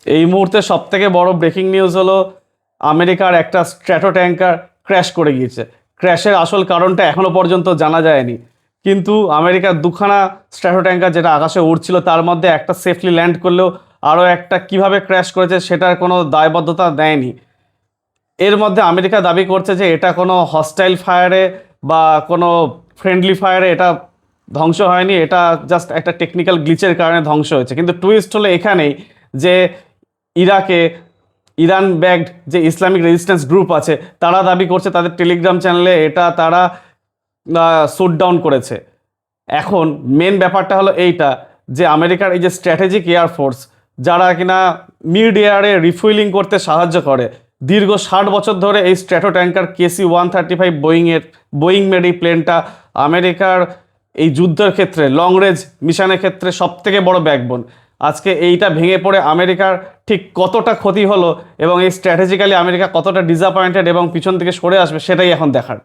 এই মুহূর্তে সবথেকে বড় ব্রেকিং নিউজ হলো আমেরিকার একটা স্ট্র্যাটো ট্যাঙ্কার ক্র্যাশ করে গিয়েছে। ক্র্যাশের আসল কারণটা এখনো পর্যন্ত জানা যায়নি, কিন্তু আমেরিকার দুখানা স্ট্র্যাটো ট্যাঙ্কার যেটা আকাশে উড়ছিল তার মধ্যে একটা সেফলি ল্যান্ড করলেও আরও একটা কিভাবে ক্র্যাশ করেছে সেটার কোনো দায়বদ্ধতা দেয়নি। এর মধ্যে আমেরিকা দাবি করছে যে এটা কোনো হস্টাইল ফায়ারে বা কোনো ফ্রেন্ডলি ফায়ারে এটা ধ্বংস হয়নি, এটা জাস্ট একটা টেকনিক্যাল গ্লিচের কারণে ধ্বংস হয়েছে। কিন্তু টুইস্ট হলো এখানেই যে ইরাকে ইরান ব্যাকড যে ইসলামিক রেজিস্ট্যান্স গ্রুপ আছে তারা দাবি করছে তাদের টেলিগ্রাম চ্যানেলে এটা তারা শুট ডাউন করেছে। এখন মেন ব্যাপারটা হলো এইটা যে আমেরিকার এই যে স্ট্র্যাটেজিক এয়ারফোর্স যারা কিনা মিড এয়ারে রিফুয়েলিং করতে সাহায্য করে, দীর্ঘ 60 বছর ধরে এই strato tanker KC-135 Boeing made এই প্লেনটা আমেরিকার এই যুদ্ধের ক্ষেত্রে লং রেঞ্জ মিশনের ক্ষেত্রে সবথেকে বড় ব্যাকবোন। আজকে এইটা ভেঙে পড়ে আমেরিকার ঠিক কতটা ক্ষতি হলো এবং এই স্ট্র্যাটেজিক্যালি আমেরিকা কতটা ডিসঅ্যাপয়েন্টেড এবং পিছন থেকে সরে আসবে সেটাই এখন দেখার।